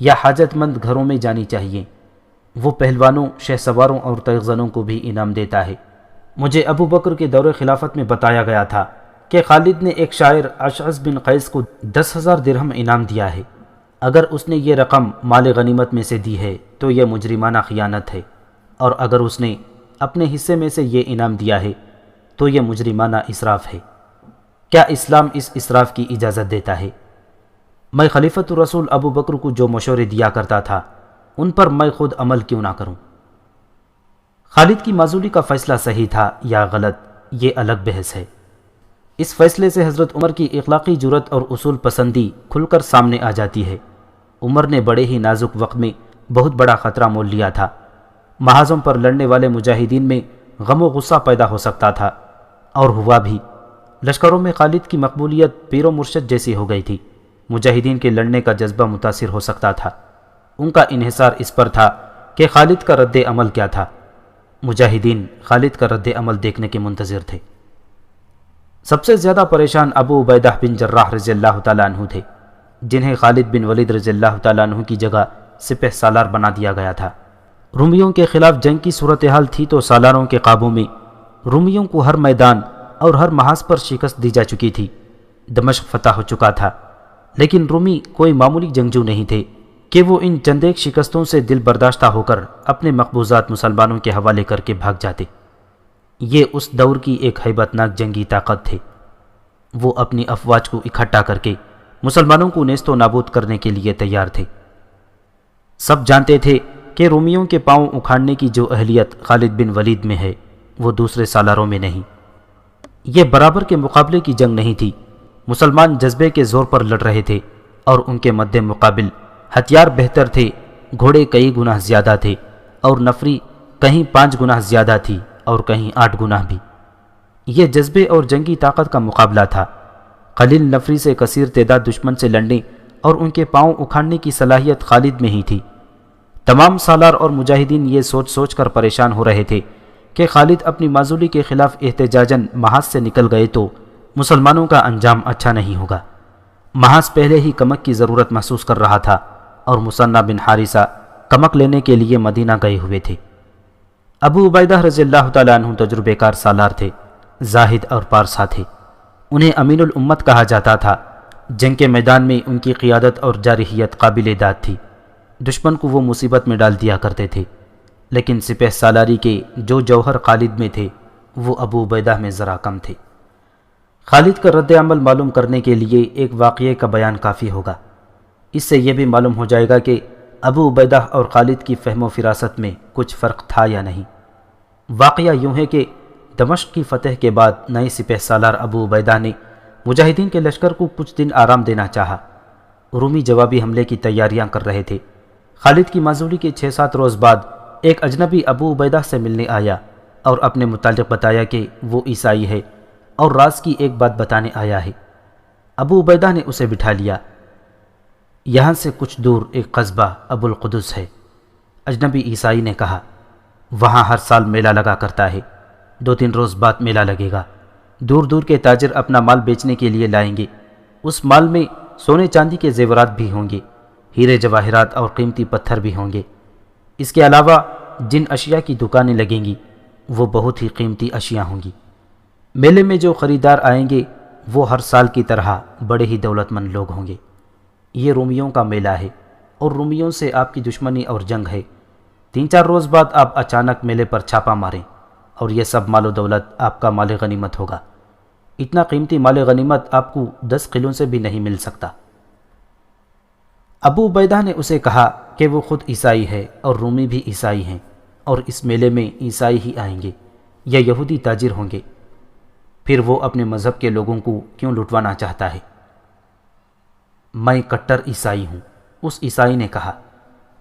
[SPEAKER 2] یا حاجت مند گھروں میں جانی چاہیے۔ وہ پہلوانوں، شہ سواروں اور تیغزنوں کو بھی انعام دیتا ہے۔ مجھے ابو بکر کے دور خلافت میں بتایا گیا تھا کہ خالد نے ایک شاعر اشعث بن قیس کو 10,000 درہم انعام دیا ہے۔ اگر اس نے یہ رقم مال غنیمت میں سے دی ہے تو یہ مجرمانہ خیانت ہے، اور اگر اس نے اپنے حصے میں سے یہ انعام دیا ہے تو یہ مجرمانہ اسراف ہے۔ کیا اسلام اس اسراف کی اجازت دیتا ہے؟ میں خلیفۃ الرسول ابو بکر کو جو مشورے دیا کرتا تھا ان پر میں خود عمل کیوں نہ کروں؟ خالد کی معزولی کا فیصلہ صحیح تھا یا غلط، یہ الگ بحث ہے۔ اس فیصلے سے حضرت عمر کی اخلاقی جرات اور اصول پسندی کھل کر سامنے آ جاتی ہے۔ عمر نے بڑے ہی نازک وقت میں بہت بڑا خطرہ مول لیا تھا۔ محاذوں پر لڑنے والے مجاہدین میں غم و غصہ پیدا ہو سکتا تھا، اور ہوا بھی۔ لشکروں میں خالد کی مقبولیت پیر و مرشد جیسی ہو گئی تھی۔ مجاہدین کے لڑنے کا جذبہ متاثر ہو سکتا تھا۔ ان کا انحصار اس پر تھا کہ خالد کا رد عمل کیا تھا۔ مجاہدین خالد کا رد عمل دیکھنے کے منتظر تھے۔ سب سے زیادہ پریشان ابو عبیدہ بن جراح رضی اللہ تعالیٰ عنہ تھے، جنہیں خالد بن ولید رضی اللہ تعالیٰ عنہ کی جگہ سپہ سالار بنا دیا گیا تھا۔ رومیوں کے خلاف جنگ کی صورتحال تھی تو سالاروں کے قابو میں رومیوں کو ہر میدان اور ہر محاذ پر شکست دی جا چکی تھی۔ دمشق فتح ہو چکا تھا، لیکن رومی کوئی معمولی جنگجو نہیں تھے کہ وہ ان چند ایک شکستوں سے دل برداشتہ ہو کر اپنے مقبوضات مسلمانوں کے حوالے کر کے بھاگ جاتے۔ یہ اس دور کی ایک ہیبت ناک جنگی طاقت تھے۔ وہ اپنی افواج کو اکٹھا کر کے مسلمانوں کو نیست و نابود کرنے کے لیے تیار تھے۔ سب جانتے تھے کہ رومیوں کے پاؤں اکھاڑنے کی جو اہلیت خالد بن ولید میں ہے وہ دوسرے سالاروں میں نہیں۔ یہ برابر کے مقابلے کی جنگ نہیں تھی۔ مسلمان جذبے کے زور پر لڑ رہے تھے اور ان کے مد مقابل ہتھیار بہتر تھے، گھوڑے کئی گنا زیادہ تھے اور نفری کہیں 5 گنا زیادہ تھی اور کہیں 8 گنا بھی۔ یہ جذبے اور جنگی طاقت کا مقابلہ تھا۔ قلیل نفری سے کثیر تعداد دشمن سے لڑنے اور ان کے پاؤں اکھاڑنے کی صلاحیت خالد میں ہی تھی۔ تمام سالار اور مجاہدین یہ سوچ سوچ کر پریشان ہو رہے تھے کہ خالد اپنی معزولی کے خلاف احتجاجاً محاذ سے نکل گئے تو مسلمانوں کا انجام اچھا نہیں ہوگا۔ محاذ پہلے ہی کمک کی ضرورت محسوس کر رہا تھا اور مثنہ بن حارثہ کمک لینے کے لیے مدینہ گئے ہوئے تھے۔ ابو عبیدہ رضی اللہ تعالیٰ عنہ تجربے کار سالار تھے، زاہد اور پارسا تھے۔ انہیں امین الامت کہا جاتا تھا۔ جنگ کے میدان میں ان کی قیادت اور جارحیت قابل داد تھی۔ دشمن کو وہ مصیبت میں ڈال دیا کرتے تھے، لیکن سپہ سالاری کے جو جوہر خالد میں تھے وہ ابو عبیدہ میں ذرا کم تھے۔ خالد کا رد عمل معلوم کرنے کے لیے ایک واقعے کا بیان کافی ہوگا۔ اس سے یہ بھی معلوم ہو جائے گا کہ ابو عبیدہ اور خالد کی فہم و فراست میں کچھ فرق تھا یا نہیں۔ واقعہ یوں ہے کہ دمشق کی فتح کے بعد نئے سپہ سالار ابو عبیدہ نے مجاہدین کے لشکر کو کچھ دن آرام دینا چاہا۔ رومی جوابی حملے کی تیاریاں کر رہے تھے۔ خالد کی معزولی کے 6-7 روز بعد ایک اجنبی ابو عبیدہ سے ملنے آیا اور اپنے متعلق بتایا کہ وہ عیسائی ہے اور راز کی ایک بات بتانے آیا ہے۔ ابو عبیدہ نے اسے بٹھا لیا۔ یہاں سے کچھ دور ایک قصبہ ابو القدس ہے، اجنبی عیسائی نے کہا۔ وہاں ہر سال میلہ لگا کرتا ہے، 2-3 روز بعد میلہ لگے گا۔ دور دور کے تاجر اپنا مال بیچنے کے لیے لائیں گے۔ اس مال میں سونے چاندی کے زیورات بھی ہوں گے، ہیرے جواہرات اور قیمتی پتھر بھی ہوں گے۔ اس کے علاوہ جن اشیاء کی دکانیں لگیں گی وہ بہت ہی قیمتی اشیاء ہوں گی۔ میلے میں جو خریدار آئیں گے وہ ہر سال کی طرح بڑے ہی دولت مند لوگ ہوں گے۔ یہ رومیوں کا میلہ ہے اور رومیوں سے آپ کی دشمنی اور جنگ ہے۔ 3-4 روز بعد آپ اچانک میلے پر چھاپا ماریں اور یہ سب مال و دولت آپ کا مال غنیمت ہوگا۔ اتنا قیمتی مال غنیمت آپ کو 10 قلعوں سے بھی نہیں مل سکتا۔ ابو عبیدہ نے اسے کہا کہ وہ خود عیسائی ہے اور رومی بھی عیسائی ہیں، اور اس میلے میں عیسائی ہی آئیں گے یا یہودی تاجر ہوں گے، پھر وہ اپنے مذہب کے لوگوں کو کیوں لٹوانا چاہتا ہے؟ میں کٹر عیسائی ہوں، اس عیسائی نے کہا۔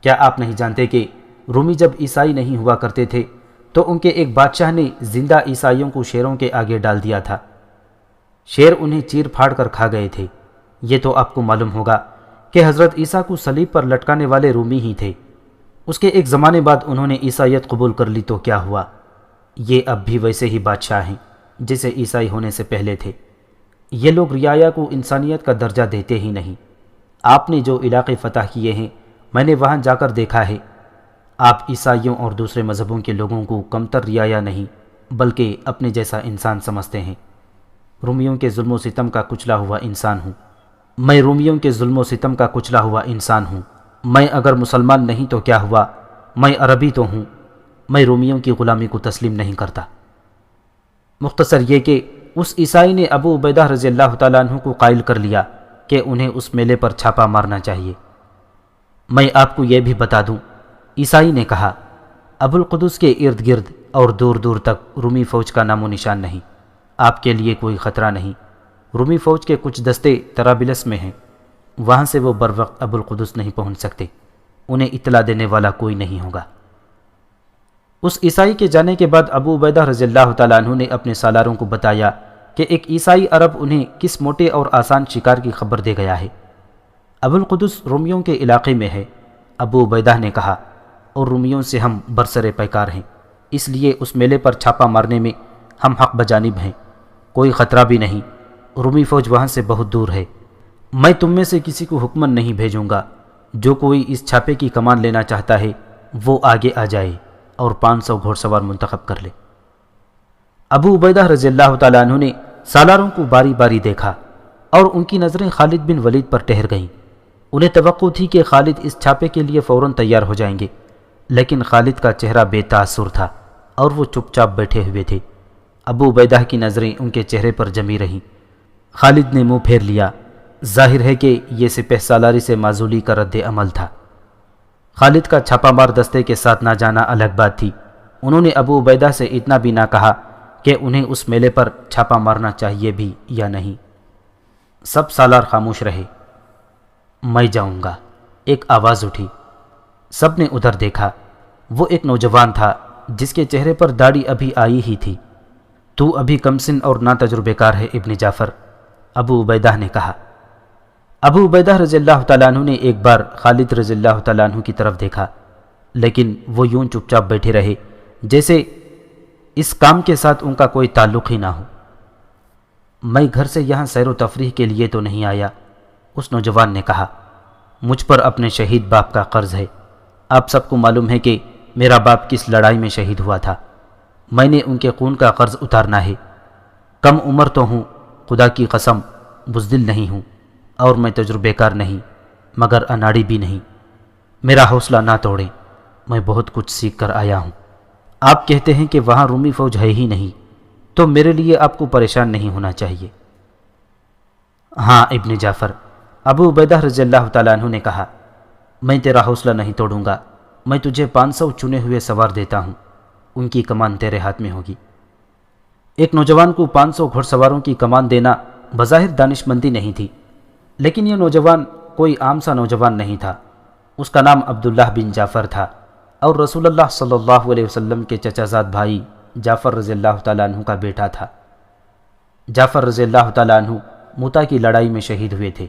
[SPEAKER 2] کیا آپ نہیں جانتے کہ رومی جب عیسائی نہیں ہوا کرتے تھے تو ان کے ایک بادشاہ نے زندہ عیسائیوں کو شیروں کے آگے ڈال دیا تھا؟ شیر انہیں چیر پھاڑ کر کھا گئے تھے۔ یہ تو آپ کو معلوم ہوگا کہ حضرت عیسیٰ کو صلیب پر لٹکانے والے رومی ہی تھے۔ اس کے ایک زمانے بعد انہوں نے عیسائیت قبول کر لی تو کیا ہوا؟ یہ اب بھی ویسے ہی بادشاہ ہیں جیسے عیسائی ہونے سے پہلے تھے۔ یہ لوگ رعایا کو انسانیت کا درجہ دیتے ہی نہیں۔ آپ نے جو علاقے فتح کیے ہیں میں نے وہاں جا کر دیکھا ہے۔ آپ عیسائیوں اور دوسرے مذہبوں کے لوگوں کو کمتر رعایا نہیں بلکہ اپنے جیسا انسان سمجھتے ہیں۔ رومیوں کے ظلم و ستم کا کچلا ہوا انسان ہوں۔ میں رومیوں کے ظلم و ستم کا کچلا ہوا انسان ہوں۔ میں اگر مسلمان نہیں تو کیا ہوا؟ میں عربی تو ہوں۔ میں رومیوں کی غلامی کو تسلیم نہیں کرتا۔ مختصر یہ کہ اس عیسائی نے ابو عبیدہ رضی اللہ تعالیٰ عنہ کو قائل کر لیا کہ انہیں اس میلے پر چھاپا مارنا چاہیے۔ میں آپ کو یہ بھی بتا دوں، عیسائی نے کہا، ابو القدس کے ارد گرد اور دور دور تک رومی فوج کا نام و نشان نہیں، آپ کے لیے کوئی خطرہ نہیں۔ رومی فوج کے کچھ دستے طرابلس میں ہیں، وہاں سے وہ بروقت ابو القدس نہیں پہنچ سکتے، انہیں اطلاع دینے والا کوئی نہیں ہوگا۔ اس عیسائی کے جانے کے بعد ابو عبیدہ رضی اللہ تعالیٰ عنہ نے اپنے سالاروں کو بتایا کہ ایک عیسائی عرب انہیں کس موٹے اور آسان شکار کی خبر دے گیا ہے۔ ابو القدس رومیوں کے علاقے میں ہے، ابو عبیدہ نے کہا، اور رومیوں سے ہم برسر پیکار ہیں، اس لیے اس میلے پر چھاپا مارنے میں ہم حق بجانب ہیں، کوئی خطرہ بھی نہیں، رومی فوج وہاں سے بہت دور ہے۔ میں تم میں سے کسی کو حکمن نہیں بھیجوں گا، جو کوئی اس چھاپے کی کمان لینا چاہتا ہے وہ آگے آ جائے اور 500 گھوڑ سوار منتخب کر لے۔ ابو عبیدہ رضی اللہ تعالیٰ عنہ نے سالاروں کو باری باری دیکھا اور ان کی نظریں خالد بن ولید پر ٹھہر گئیں۔ انہیں توقع تھی کہ خالد اس چھاپے کے لیے فوراً تیار ہو جائیں گے، لیکن خالد کا چہرہ بے تاثر تھا اور وہ چپ چاپ بیٹھے ہوئے تھے۔ ابو عبیدہ کی نظریں ان کے چہرے پر جمی رہیں۔ خالد نے منہ پھیر لیا، ظاہر ہے کہ یہ سپہ سالاری سے معزولی کا رد عمل تھا۔ خالد کا چھاپا مار دستے کے ساتھ نہ جانا الگ بات تھی، انہوں نے ابو عبیدہ سے اتنا بھی نہ کہا کہ انہیں اس میلے پر چھاپا مارنا چاہیے بھی یا نہیں۔ سب سالار خاموش رہے۔ میں جاؤں گا، ایک آواز اٹھی۔ سب نے ادھر دیکھا، وہ ایک نوجوان تھا جس کے چہرے پر داڑھی ابھی آئی ہی تھی۔ تو ابھی کم سن اور نا تجربے کار ہے ابن جعفر، ابو عبیدہ نے کہا۔ ابو عبیدہ رضی اللہ تعالیٰ عنہ نے ایک بار خالد رضی اللہ تعالیٰ عنہ کی طرف دیکھا، لیکن وہ یوں چپ چاپ بیٹھے رہے جیسے اس کام کے ساتھ ان کا کوئی تعلق ہی نہ ہو۔ میں گھر سے یہاں سیر و تفریح کے لیے تو نہیں آیا، اس نوجوان نے کہا، مجھ پر اپنے شہید باپ کا قرض ہے۔ آپ سب کو معلوم ہے کہ میرا باپ کس لڑائی میں شہید ہوا تھا، میں نے ان کے خون کا قرض اتارنا ہے۔ کم عمر تو ہوں، خدا کی قسم بزدل نہیں ہوں، اور میں تجربے کار نہیں مگر اناڑی بھی نہیں۔ میرا حوصلہ نہ توڑیں، میں بہت کچھ سیکھ کر آیا ہوں۔ آپ کہتے ہیں کہ وہاں رومی فوج ہے ہی نہیں، تو میرے لیے آپ کو پریشان نہیں ہونا چاہیے۔ ہاں ابن جعفر، ابو عبیدہ رضی اللہ تعالیٰ عنہ نے کہا، میں تیرا حوصلہ نہیں توڑوں گا، میں تجھے 500 چنے ہوئے سوار دیتا ہوں، ان کی کمان تیرے ہاتھ میں ہوگی۔ ایک نوجوان کو 500 گھوڑ سواروں کی کمان دینا بظاہر دانش مندی نہیں تھی، لیکن یہ نوجوان کوئی عام سا نوجوان نہیں تھا۔ اس کا نام عبداللہ بن جعفر تھا اور رسول اللہ صلی اللہ علیہ وسلم کے چچا زاد بھائی جعفر رضی اللہ تعالیٰ عنہ کا بیٹا تھا۔ جعفر رضی اللہ تعالیٰ عنہ موتا کی لڑائی میں شہید ہوئے تھے۔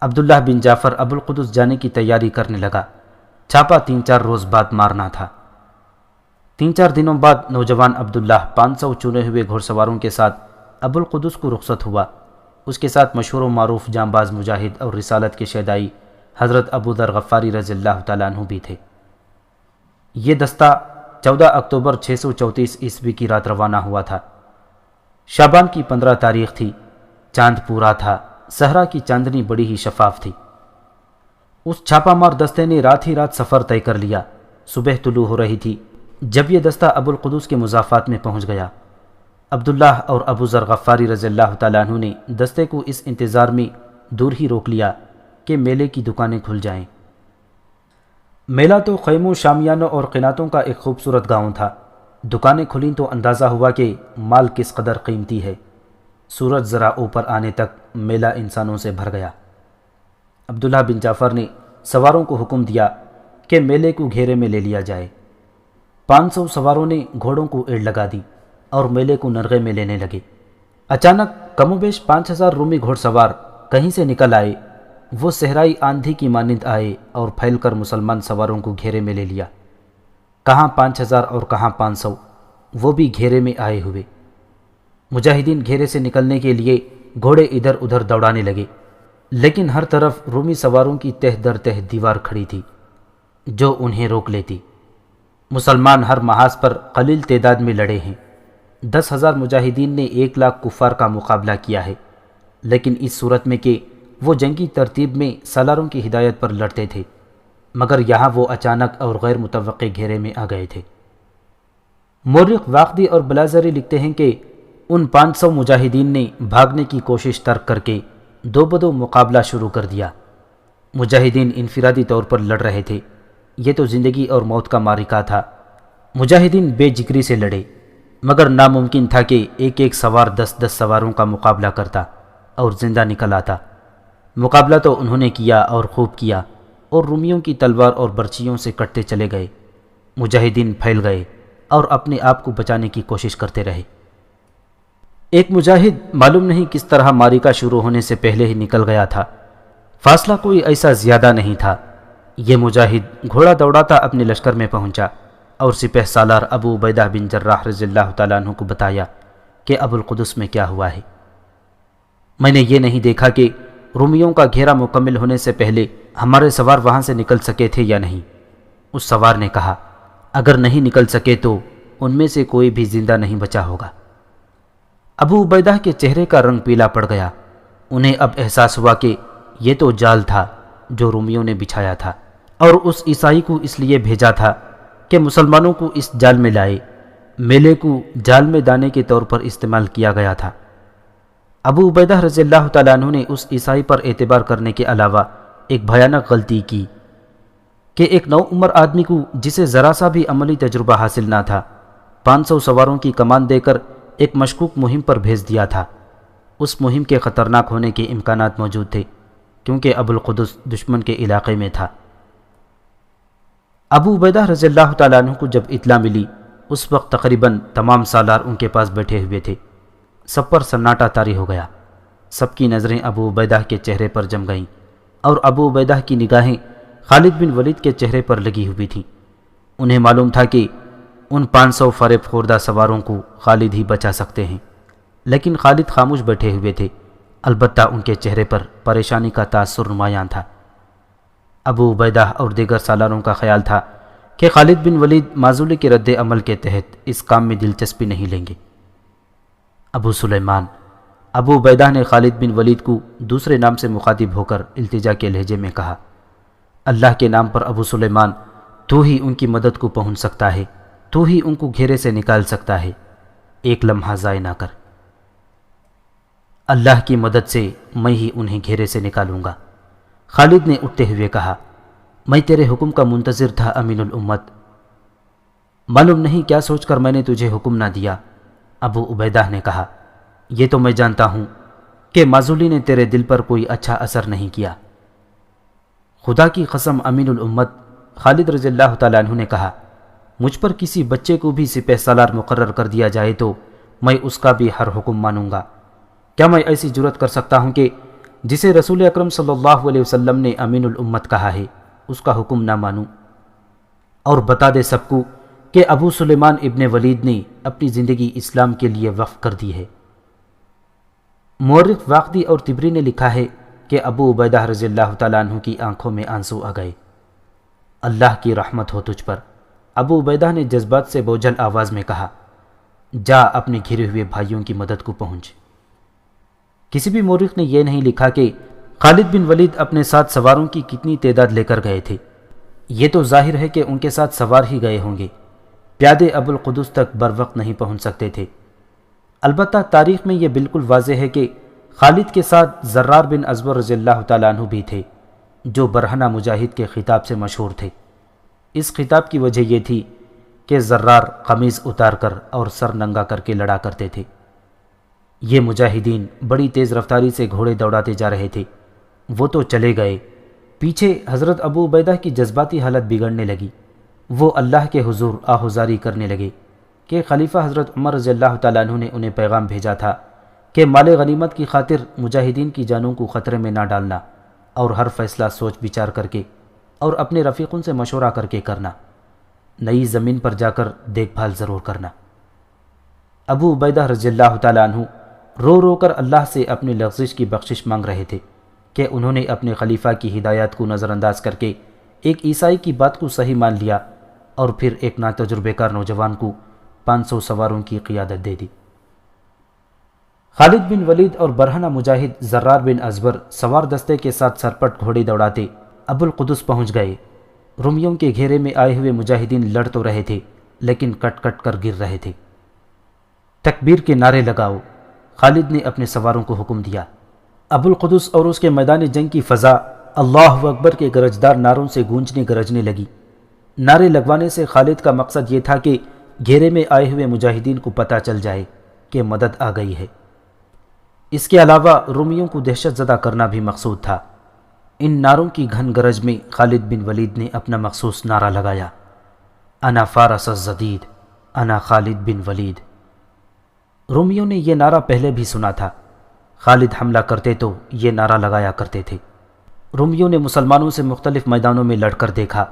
[SPEAKER 2] عبداللہ بن جعفر ابو القدس جانے کی تیاری کرنے لگا۔ چھاپا 3-4 روز بعد مارنا تھا۔ 3-4 دنوں بعد نوجوان عبداللہ 500 چنے ہوئے گھوڑ سواروں کے ساتھ ابو القدس کو رخصت ہوا۔ اس کے ساتھ مشہور و معروف جانباز مجاہد اور رسالت کے شیدائی حضرت ابو ذر غفاری رضی اللہ تعالیٰ عنہ بھی تھے۔ یہ دستہ 14 اکتوبر 634 عیسوی کی رات روانہ ہوا تھا۔ شعبان کی 15 تاریخ تھی، چاند پورا تھا، صحرا کی چاندنی بڑی ہی شفاف تھی۔ اس چھاپا مار دستے نے رات ہی رات سفر طے کر لیا۔ صبح طلوع ہو رہی تھی جب یہ دستہ ابو القدس کے مضافات میں پہنچ گیا۔ عبداللہ اور ابو ذر غفاری رضی اللہ تعالیٰ عنہ نے دستے کو اس انتظار میں دور ہی روک لیا کہ میلے کی دکانیں کھل جائیں۔ میلہ تو خیموں، شامیانوں اور قناتوں کا ایک خوبصورت گاؤں تھا۔ دکانیں کھلیں تو اندازہ ہوا کہ مال کس قدر قیمتی ہے۔ سورج ذرا اوپر آنے تک میلہ انسانوں سے بھر گیا۔ عبداللہ بن جعفر نے سواروں کو حکم دیا کہ میلے کو گھیرے میں لے لیا جائے۔ 500 سواروں نے گھوڑوں کو ایڑ لگا دی اور میلے کو نرغے میں لینے لگے۔ اچانک کم و بیش 5000 رومی گھوڑ سوار کہیں سے نکل آئے۔ وہ صحرائی آندھی کی مانند آئے اور پھیل کر مسلمان سواروں کو گھیرے میں لے لیا۔ کہاں 5000 اور کہاں 500، وہ بھی گھیرے میں آئے ہوئے۔ مجاہدین گھیرے سے نکلنے کے لیے گھوڑے ادھر ادھر دوڑانے لگے، لیکن ہر طرف رومی سواروں کی تہ در تہ دیوار کھڑی تھی جو انہیں روک لیتی۔ مسلمان ہر محاذ پر قلیل تعداد میں لڑے ہیں۔ 10,000 مجاہدین نے 1 لاکھ کفار کا مقابلہ کیا ہے، لیکن اس صورت میں کہ وہ جنگی ترتیب میں سالاروں کی ہدایت پر لڑتے تھے، مگر یہاں وہ اچانک اور غیر متوقع گھیرے میں آ گئے تھے۔ مورخ واقدی اور بلازری لکھتے ہیں کہ ان 500 مجاہدین نے بھاگنے کی کوشش ترک کر کے دو بدو مقابلہ شروع کر دیا۔ مجاہدین انفرادی طور پر لڑ رہے تھے، یہ تو زندگی اور موت کا معرکہ تھا۔ مجاہدین بے جگری سے لڑے، مگر ناممکن تھا کہ ایک ایک سوار 10 سواروں کا مقابلہ کرتا اور زندہ نکل آتا۔ مقابلہ تو انہوں نے کیا اور خوب کیا، اور رومیوں کی تلوار اور برچھیوں سے کٹتے چلے گئے۔ مجاہدین پھیل گئے اور اپنے آپ کو بچانے کی کوشش کرتے رہے۔ ایک مجاہد معلوم نہیں کس طرح معرکہ شروع ہونے سے پہلے ہی نکل گیا تھا۔ فاصلہ کوئی ایسا زیادہ نہیں تھا۔ یہ مجاہد گھوڑا دوڑاتا اپنے لشکر میں پہنچا اور سپہ سالار ابو عبیدہ بن جراح رضی اللہ تعالیٰ عنہ کو بتایا کہ ابو القدس میں کیا ہوا ہے۔ میں نے یہ نہیں دیکھا کہ رومیوں کا گھیرا مکمل ہونے سے پہلے ہمارے سوار وہاں سے نکل سکے تھے یا نہیں۔ اس سوار نے کہا، اگر نہیں نکل سکے تو ان میں سے کوئی بھی زندہ نہیں بچا ہوگا۔ ابو عبیدہ کے چہرے کا رنگ پیلا پڑ گیا۔ انہیں اب احساس ہوا کہ یہ تو جال تھا جو رومیوں نے بچھایا تھا، اور اس عیسائی کو اس لیے بھیجا تھا کہ مسلمانوں کو اس جال میں لائے۔ میلے کو جال میں دانے کے طور پر استعمال کیا گیا تھا۔ ابو عبیدہ رضی اللہ تعالیٰ عنہ نے اس عیسائی پر اعتبار کرنے کے علاوہ ایک بھیانک غلطی کی کہ ایک نو عمر آدمی کو جسے ذرا سا بھی عملی تجربہ حاصل نہ تھا 500 سواروں کی کمان دے کر ایک مشکوک مہم پر بھیج دیا تھا۔ اس مہم کے خطرناک ہونے کے امکانات موجود تھے کیونکہ ابو القدس دشمن کے علاقے میں تھا۔ ابو عبیدہ رضی اللہ تعالیٰ عنہ کو جب اطلاع ملی، اس وقت تقریباً تمام سالار ان کے پاس بیٹھے ہوئے تھے۔ سب پر سناٹا طاری ہو گیا۔ سب کی نظریں ابو عبیدہ کے چہرے پر جم گئیں، اور ابو عبیدہ کی نگاہیں خالد بن ولید کے چہرے پر لگی ہوئی تھیں۔ انہیں معلوم تھا کہ ان 500 فریب خوردہ سواروں کو خالد ہی بچا سکتے ہیں، لیکن خالد خاموش بیٹھے ہوئے تھے، البتہ ان کے چہرے پر پریشانی کا تاثر نمایاں تھا۔ ابو عبیدہ اور دیگر سالاروں کا خیال تھا کہ خالد بن ولید معزولی کے رد عمل کے تحت اس کام میں دلچسپی نہیں لیں گے۔ ابو سلیمان، ابو عبیدہ نے خالد بن ولید کو دوسرے نام سے مخاطب ہو کر التجا کے لہجے میں کہا، اللہ کے نام پر ابو سلیمان، تو ہی ان کی مدد کو پہنچ سکتا ہے، تو ہی ان کو گھیرے سے نکال سکتا ہے، ایک لمحہ ضائع نہ کر۔ اللہ کی مدد سے میں ہی انہیں گھیرے سے نکالوں گا۔ خالد نے اٹھتے ہوئے کہا، میں تیرے حکم کا منتظر تھا امین الامت، معلوم نہیں کیا سوچ کر میں نے تجھے حکم نہ دیا۔ ابو عبیدہ نے کہا، یہ تو میں جانتا ہوں کہ معزولی نے تیرے دل پر کوئی اچھا اثر نہیں کیا۔ خدا کی قسم امین الامت، خالد رضی اللہ تعالیٰ عنہ نے کہا، مجھ پر کسی بچے کو بھی سپہ سالار مقرر کر دیا جائے تو میں اس کا بھی ہر حکم مانوں گا۔ کیا میں ایسی جرت کر سکتا ہوں کہ جسے رسول اکرم صلی اللہ علیہ وسلم نے امین الامت کہا ہے اس کا حکم نہ مانوں؟ اور بتا دے سب کو کہ ابو سلیمان ابن ولید نے اپنی زندگی اسلام کے لیے وقف کر دی ہے۔ مورخ واقدی اور طبری نے لکھا ہے کہ ابو عبیدہ رضی اللہ تعالیٰ عنہ کی آنکھوں میں آنسو آ گئے۔ اللہ کی رحمت ہو تجھ پر، ابو عبیدہ نے جذبات سے بوجھل آواز میں کہا، جا اپنے گھرے ہوئے بھائیوں کی مدد کو پہنچ۔ کسی بھی مورخ نے یہ نہیں لکھا کہ خالد بن ولید اپنے ساتھ سواروں کی کتنی تعداد لے کر گئے تھے۔ یہ تو ظاہر ہے کہ ان کے ساتھ سوار ہی گئے ہوں گے، پیادے ابو القدس تک بر وقت نہیں پہنچ سکتے تھے۔ البتہ تاریخ میں یہ بالکل واضح ہے کہ خالد کے ساتھ زرار بن ازور رضی اللہ تعالیٰ عنہ بھی تھے، جو برہنہ مجاہد کے خطاب سے مشہور تھے۔ اس خطاب کی وجہ یہ تھی کہ زرار قمیض اتار کر اور سر ننگا کر کے لڑا کرتے تھے۔ یہ مجاہدین بڑی تیز رفتاری سے گھوڑے دوڑاتے جا رہے تھے۔ وہ تو چلے گئے، پیچھے حضرت ابو عبیدہ کی جذباتی حالت بگڑنے لگی۔ وہ اللہ کے حضور آہوزاری کرنے لگے کہ خلیفہ حضرت عمر رضی اللہ تعالیٰ عنہ نے انہیں پیغام بھیجا تھا کہ مال غنیمت کی خاطر مجاہدین کی جانوں کو خطرے میں نہ ڈالنا، اور ہر فیصلہ سوچ بچار کر کے اور اپنے رفیقوں سے مشورہ کر کے کرنا، نئی زمین پر جا کر دیکھ بھال ضرور کرنا۔ ابو عبیدہ رضی اللہ تعالیٰ عنہ رو رو کر اللہ سے اپنی لغزش کی بخشش مانگ رہے تھے کہ انہوں نے اپنے خلیفہ کی ہدایات کو نظر انداز کر کے ایک عیسائی کی بات کو صحیح مان لیا، اور پھر ایک ناتجربے کار نوجوان کو 500 سواروں کی قیادت دے دی۔ خالد بن ولید اور برہنہ مجاہد زرار بن ازور سوار دستے کے ساتھ سرپٹ گھوڑے دوڑاتے ابو القدس پہنچ گئے۔ رومیوں کے گھیرے میں آئے ہوئے مجاہدین لڑ تو رہے تھے لیکن کٹ کٹ کر گر رہے تھے۔ تکبیر کے نعرے لگاؤ، خالد نے اپنے سواروں کو حکم دیا۔ ابو القدس اور اس کے میدان جنگ کی فضا اللہ اکبر کے گرجدار نعروں سے گونجنے گرجنے لگی۔ نعرے لگوانے سے خالد کا مقصد یہ تھا کہ گھیرے میں آئے ہوئے مجاہدین کو پتہ چل جائے کہ مدد آ گئی ہے۔ اس کے علاوہ رومیوں کو دہشت زدہ کرنا بھی مقصود تھا۔ ان نعروں کی گھن گرج میں خالد بن ولید نے اپنا مخصوص نعرہ لگایا، انا فارس الزدید، انا خالد بن ولید۔ رومیوں نے یہ نعرہ پہلے بھی سنا تھا، خالد حملہ کرتے تو یہ نعرہ لگایا کرتے تھے۔ رومیوں نے مسلمانوں سے مختلف میدانوں میں لڑ کر دیکھا،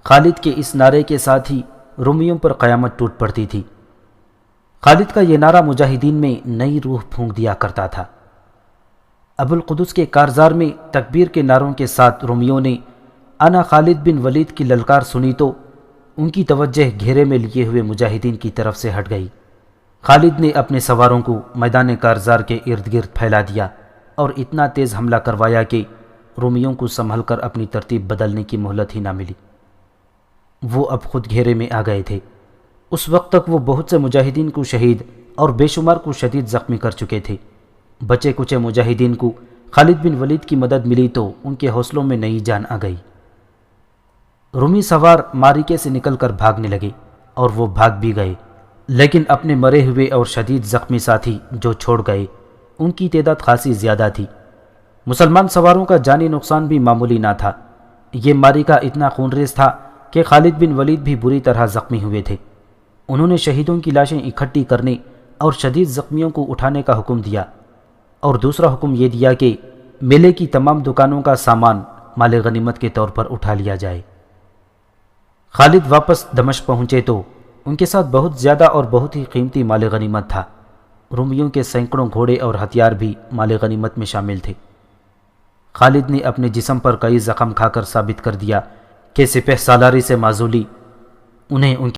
[SPEAKER 2] خالد کے اس نعرے کے ساتھ ہی رومیوں پر قیامت ٹوٹ پڑتی تھی۔ خالد کا یہ نعرہ مجاہدین میں نئی روح پھونک دیا کرتا تھا۔ ابو القدس کے کارزار میں تکبیر کے نعروں کے ساتھ رومیوں نے انا خالد بن ولید کی للکار سنی تو ان کی توجہ گھیرے میں لیے ہوئے مجاہدین کی طرف سے ہٹ گئی۔ خالد نے اپنے سواروں کو میدان کارزار کے ارد گرد پھیلا دیا اور اتنا تیز حملہ کروایا کہ رومیوں کو سنبھل کر اپنی ترتیب بدلنے کی مہلت ہی نہ ملی۔ وہ اب خود گھیرے میں آ گئے تھے۔ اس وقت تک وہ بہت سے مجاہدین کو شہید اور بے شمار کو شدید زخمی کر چکے تھے۔ بچے کچے مجاہدین کو خالد بن ولید کی مدد ملی تو ان کے حوصلوں میں نئی جان آ گئی۔ رومی سوار معرکے سے نکل کر بھاگنے لگے اور وہ بھاگ بھی گئے، لیکن اپنے مرے ہوئے اور شدید زخمی ساتھی جو چھوڑ گئے ان کی تعداد خاصی زیادہ تھی۔ مسلمان سواروں کا جانی نقصان بھی معمولی نہ تھا۔ یہ معرکہ اتنا خونریز تھا کہ خالد بن ولید بھی بری طرح زخمی ہوئے تھے۔ انہوں نے شہیدوں کی لاشیں اکٹھی کرنے اور شدید زخمیوں کو اٹھانے کا حکم دیا، اور دوسرا حکم یہ دیا کہ میلے کی تمام دکانوں کا سامان مال غنیمت کے طور پر اٹھا لیا جائے۔ خالد واپس دمشق پہنچے تو ان کے ساتھ بہت زیادہ اور بہت ہی قیمتی مال غنیمت تھا۔ رومیوں کے سینکڑوں گھوڑے اور ہتھیار بھی مال غنیمت میں شامل تھے۔ خالد نے اپنے جسم پر کئی زخم کھا کر ثابت کر دیا کہ سپہ سالاری سے معزولی انہیں ان